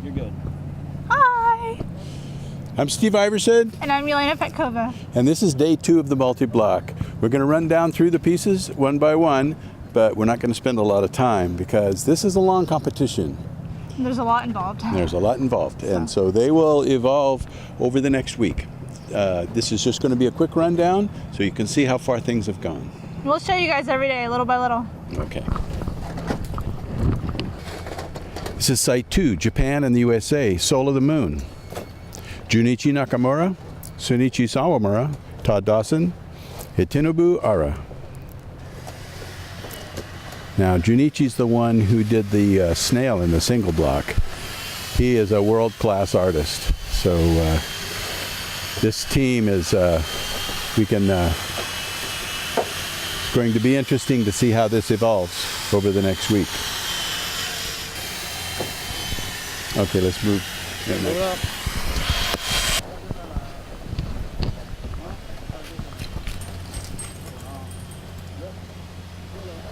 You're good. Hi! I'm Steve Iverson. And I'm Yelena Petkova. And this is day 2 of the multi-block. We're going to run down through the pieces one by one, but we're not going to spend a lot of time because this is a long competition. There's a lot involved. There's a lot involved, and so they will evolve over the next week. This is just going to be a quick rundown so you can see how far things have gone. We'll show you guys every day, little by little. Okay. This is Site 2, Japan and the USA, Soul of the Moon. Junichi Nakamura, Sunichi Sawamura, Todd Dawson, Hitinobu Ara. Now, Junichi's the one who did the snail in the single block. He is a world-class artist. So this team is, it's going to be interesting to see how this evolves over the next week. Okay, let's move.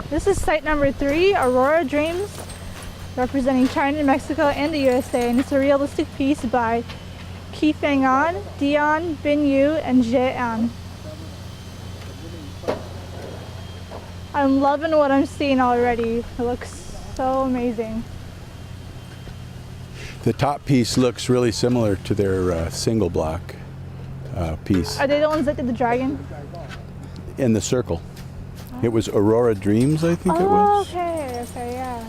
This is site number 3, Aurora Dreams, representing China, Mexico, and the USA, and it's a realistic piece by Ki Feng-an, Dion, Bin Yu, and Jie An. I'm loving what I'm seeing already. It looks so amazing. The top piece looks really similar to their single block piece. Are they the ones that did the dragon? In the circle. It was Aurora Dreams, I think it was. Okay, yeah.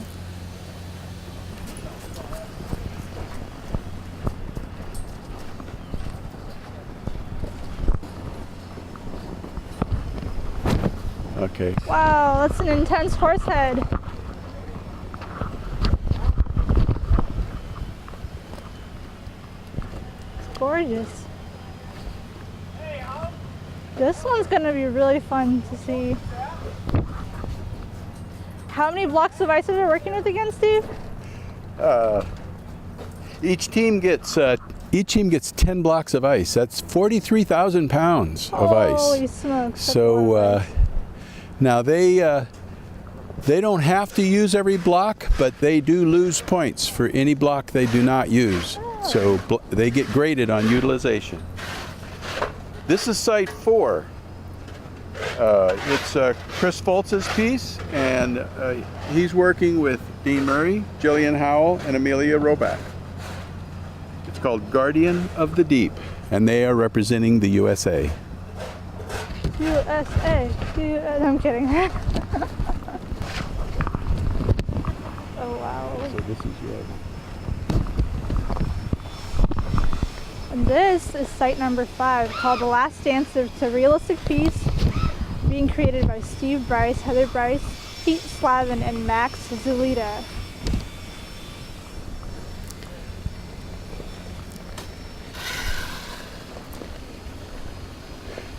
Okay. Wow, that's an intense horse head. It's gorgeous. This one's gonna be really fun to see. How many blocks of ice are we working with again, Steve? Each team gets 10 blocks of ice. That's 43,000 pounds of ice. Holy smokes! So now they don't have to use every block, but they do lose points for any block they do not use. So they get graded on utilization. This is site 4. It's Chris Foltz's piece, and he's working with Dean Murray, Jillian Howell, and Amelia Roback. It's called Guardian of the Deep, and they are representing the USA. USA. I'm kidding. Oh wow. So this is yours. And this is site number 5, called The Last Dance. It's a realistic piece being created by Steve Bryce, Heather Bryce, Pete Slavin, and Max Zulita.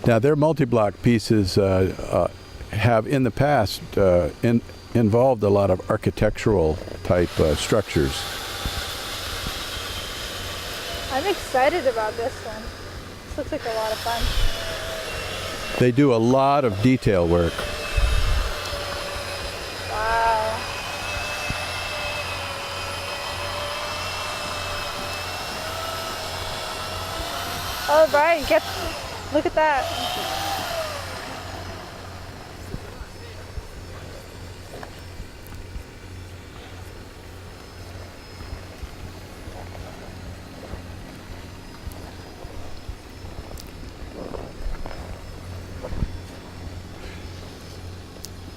Now their multi-block pieces have in the past involved a lot of architectural type structures. I'm excited about this one. This looks like a lot of fun. They do a lot of detail work. Wow. Oh, Brian, look at that.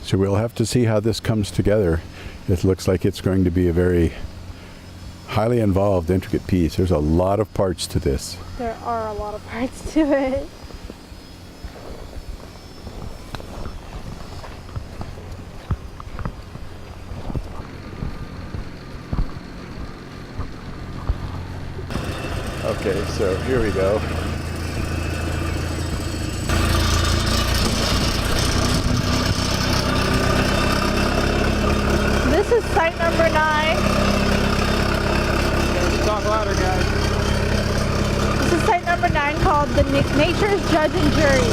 So we'll have to see how this comes together. It looks like it's going to be a very highly involved, intricate piece. There's a lot of parts to this. There are a lot of parts to it. Okay, so here we go. This is site number 9. Talk louder, guys. This is site number 9, called The Nature's Judge and Jury.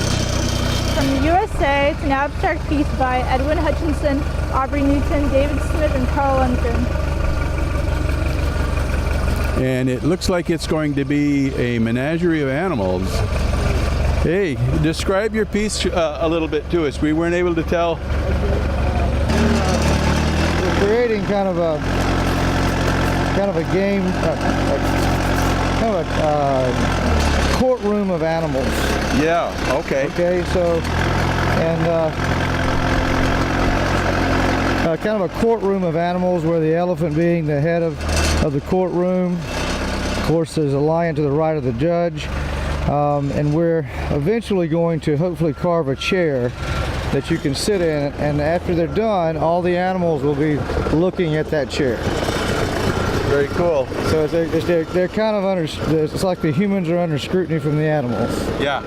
From the USA, it's an abstract piece by Edwin Hutchinson, Aubrey Newton, David Smith, and Carl Lundgren. and it looks like it's going to be a menagerie of animals. Hey, describe your piece a little bit to us. We weren't able to tell. We're creating kind of a game, kind of a courtroom of animals. Yeah. Okay. Okay. So, and kind of a courtroom of animals, where the elephant being the head of the courtroom. Of course, there's a lion to the right of the judge. And we're eventually going to hopefully carve a chair that you can sit in, and after they're done, all the animals will be looking at that chair. Very cool. So they're kind of under, it's like the humans are under scrutiny from the animals. Yeah.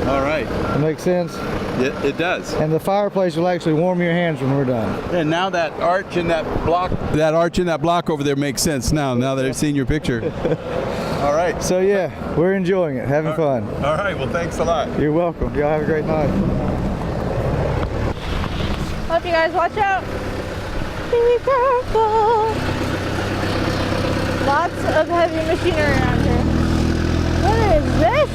All right. That makes sense? It does. And the fireplace will actually warm your hands when we're done. And now that arch in that block over there makes sense now that I've seen your picture. All right. So yeah, we're enjoying it, having fun. All right. Well, thanks a lot. You're welcome. Y'all have a great night. Hope you guys watch out. Be careful. Lots of heavy machinery around here. What is this?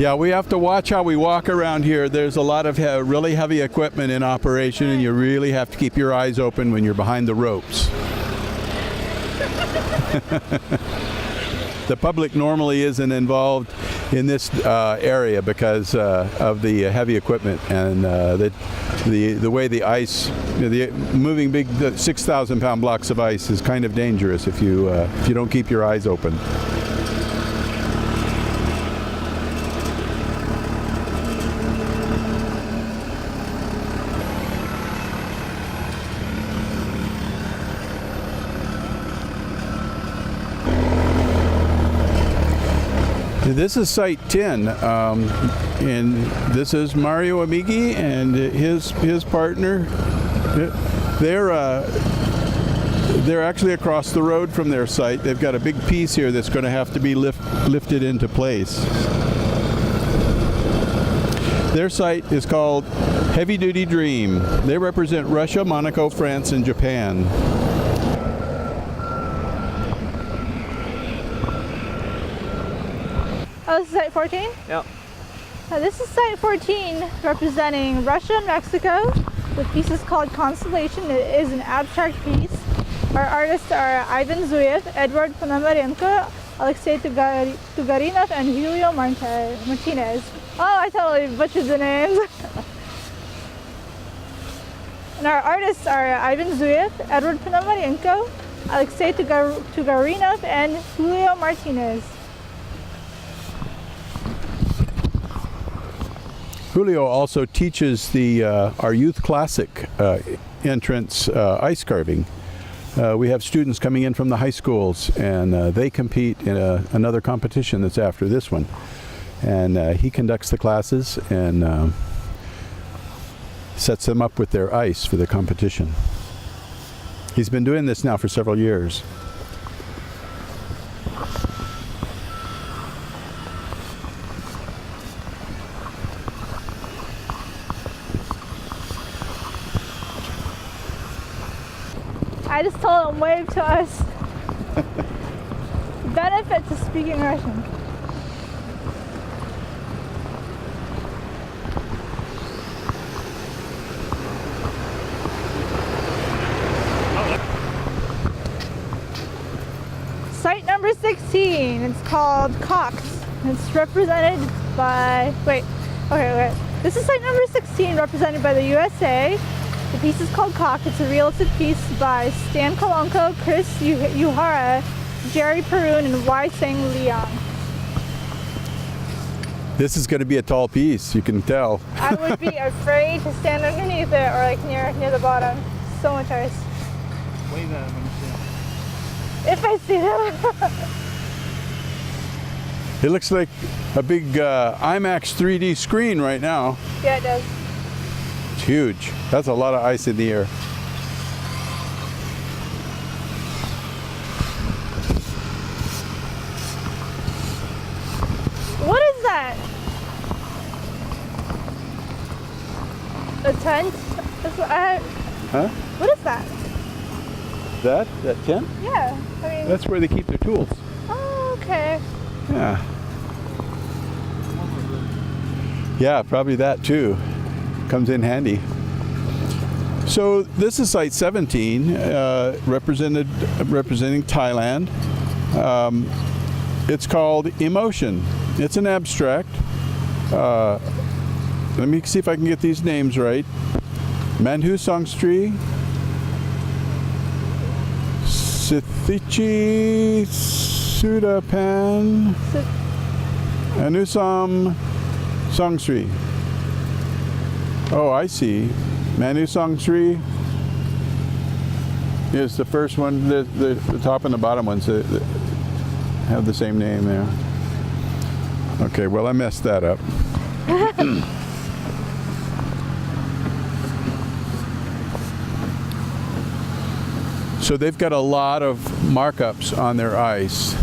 Yeah, we have to watch how we walk around here. There's a lot of really heavy equipment in operation, and you really have to keep your eyes open when you're behind the ropes. The public normally isn't involved in this area because of the heavy equipment and the way the ice, moving big 6,000-pound blocks of ice is kind of dangerous if you don't keep your eyes open. This is Site 10, and this is Mario Amighi and his partner. They're actually across the road from their site. They've got a big piece here that's going to have to be lifted into place. Their site is called Heavy Duty Dream. They represent Russia, Monaco, France, and Japan. Oh, this is Site 14? Yep. This is Site 14, representing Russia and Mexico. The piece is called Constellation. It is an abstract piece. Our artists are Ivan Zuyev, Edward Ponomarenko, Alexei Tugarinov, and Julio Martinez. Oh, I totally butchered the names. And our artists are Ivan Zuyev, Edward Ponomarenko, Alexei Tugarinov, and Julio Martinez. Julio also teaches our youth classic entrance ice carving. We have students coming in from the high schools, and they compete in another competition that's after this one. And he conducts the classes and sets them up with their ice for the competition. He's been doing this now for several years. I just told him wave to us. Benefit to speaking Russian. Site number 16. It's called Cox. It's represented by. Wait. This is site number 16, represented by the USA. The piece is called Cock. It's a realistic piece by Stan Kolonko, Chris Uhara, Jerry Perun, and Y. Sang Leong. This is going to be a tall piece, you can tell. I would be afraid to stand underneath it or like near the bottom. So much ice. Wave at him when you see him. If I see them. It looks like a big IMAX 3D screen right now. Yeah, it does. It's huge. That's a lot of ice in the air. What is that? A tent? Huh? What is that? That tent? Yeah. I mean. That's where they keep their tools. Oh, okay. Yeah. Yeah, probably that too. Comes in handy. So this is Site 17, representing Thailand. It's called Emotion. It's an abstract. Let me see if I can get these names right. Manhu Songstri, Sithichi Sudapan, Anusam Songstri. Oh, I see. Manu Songstri is the first one. The top and the bottom ones that have the same name there. Okay, well I messed that up. So they've got a lot of markups on their ice.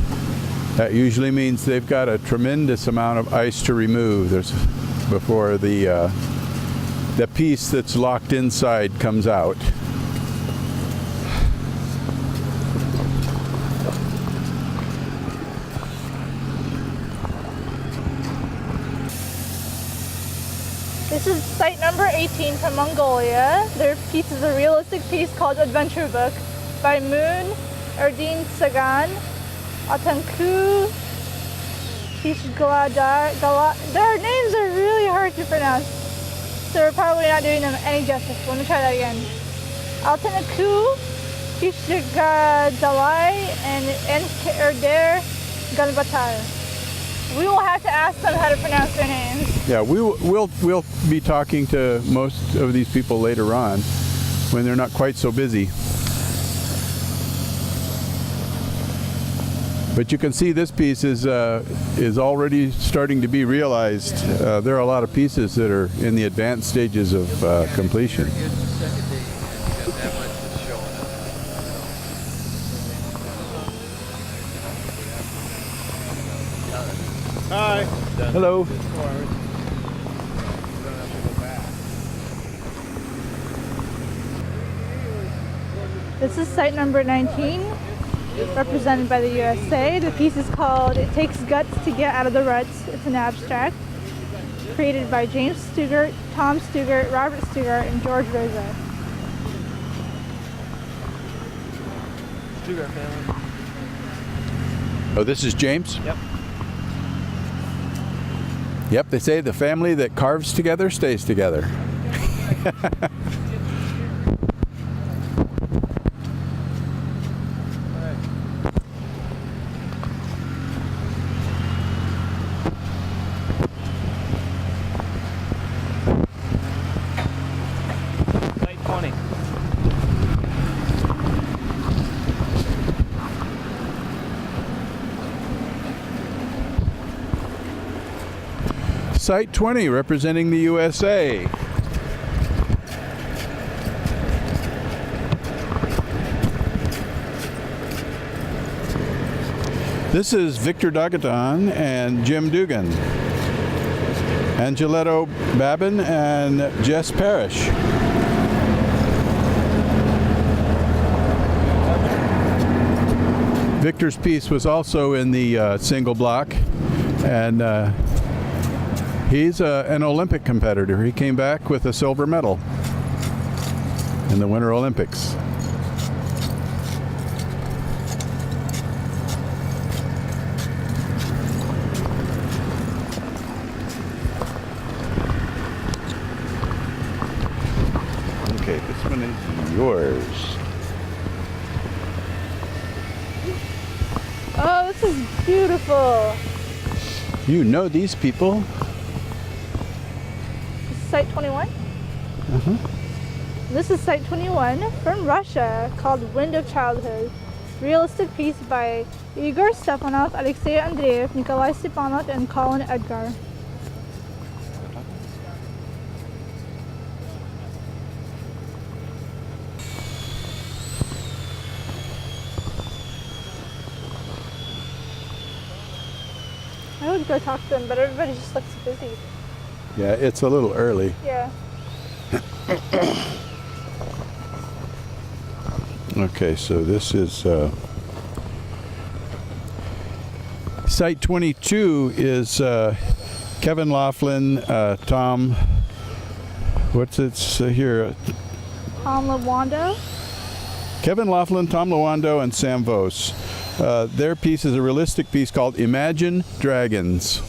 That usually means they've got a tremendous amount of ice to remove. Before the piece that's locked inside comes out. This is site number 18 from Mongolia. Their piece is a realistic piece called Adventure Book by Moon Erdine Sagan, Atanku Kishgladar. Their names are really hard to pronounce, so we're probably not doing them any justice. Let me try that again. Altanaku Kishgadalai and Erder Ganbatar. We will have to ask them how to pronounce their names. Yeah, we'll be talking to most of these people later on when they're not quite so busy. But you can see this piece is already starting to be realized. There are a lot of pieces that are in the advanced stages of completion. Hi. Hello. This is site number 19, represented by the USA. The piece is called It Takes Guts to Get Out of the Ruts. It's an abstract created by James Stugart, Tom Stugart, Robert Stugart, and George Rosa. Stugart family. Oh, this is James? Yep. Yep, they say the family that carves together stays together. Site 20. Site 20, representing the USA. This is Victor Dagaton and Jim Dugan, Angeletto Babin and Jess Parrish. Victor's piece was also in the single block, and he's an Olympic competitor. He came back with a silver medal in the Winter Olympics. Okay, this one is yours. Oh, this is beautiful. You know these people. This is site 21. Uh-huh. This is site 21 from Russia called Wind of Childhood. Realistic piece by Igor Stepanov, Alexei Andreev, Nikolai Stepanov, and Colin Edgar. I would go talk to them, but everybody just looks busy. Yeah, it's a little early. Yeah. Okay, so this is Site 22 is Kevin Laughlin, Tom, what's it here? Tom Lawando. Kevin Laughlin, Tom Lawando, and Sam Vos. Their piece is a realistic piece called Imagine Dragons.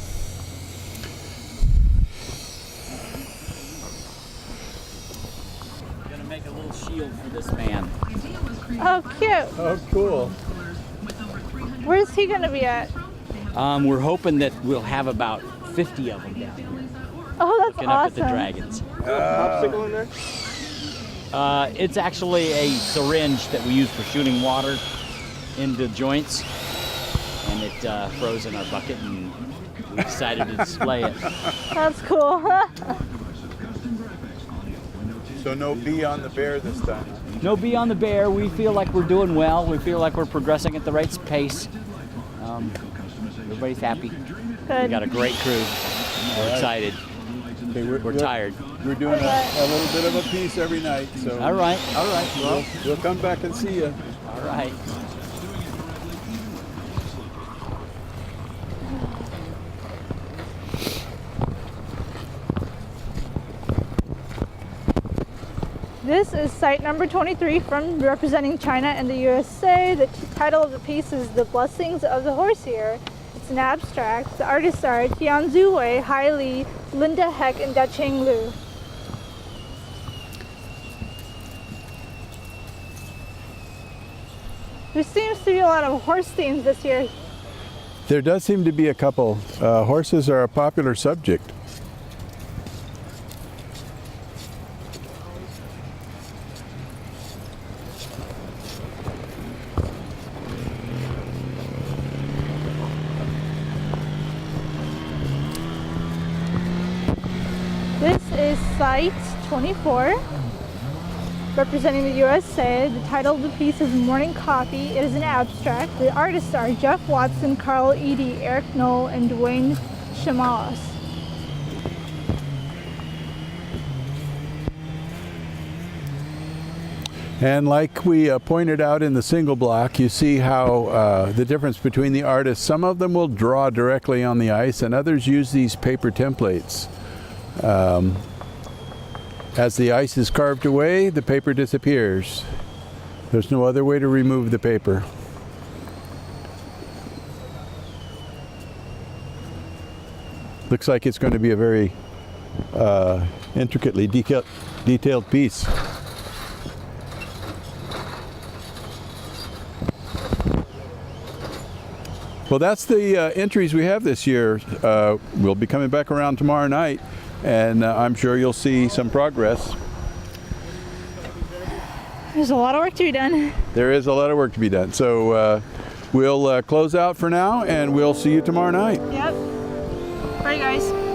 I'm gonna make a little shield for this man. Oh, cute. Oh, cool. Where's he gonna be at? We're hoping that we'll have about 50 of them down here, Oh, that's looking up at the awesome. dragons. Popsicle in there? It's actually a syringe that we use for shooting water into joints, and it froze in our bucket, and we decided to display it. That's cool. So no bee on the bear this time. No bee on the bear. We feel like we're doing well. We feel like we're progressing at the right pace. Everybody's happy. We Good. got a great crew. We're excited. Okay, We're tired. We're doing a little bit of a piece every night, so All right. Well, we'll come back and see you. all right. This is site number 23 from representing China and the USA. The title of the piece is The Blessings of the Horseear. It's an abstract. The artists are Tianzu Wei, Hai Li, Linda Heck, and Dacheng Lu. There seems to be a lot of horse themes this year. There does seem to be a couple. Horses are a popular subject. This is site 24, representing the USA. The title of the piece is Morning Coffee. It is an abstract. The artists are Jeff Watson, Carl Eady, Eric Knoll, and Dwayne Shamalis. And like we pointed out in the single block, you see how the difference between the artists. Some of them will draw directly on the ice, and others use these paper templates. As the ice is carved away, the paper disappears. There's no other way to remove the paper. Looks like it's going to be a very intricately detailed piece. Well, that's the entries we have this year. We'll be coming back around tomorrow night, and I'm sure you'll see some progress. There's a lot of work to be done. There is a lot of work to be done. So we'll close out for now, and we'll see you tomorrow night. Yep. All right, guys.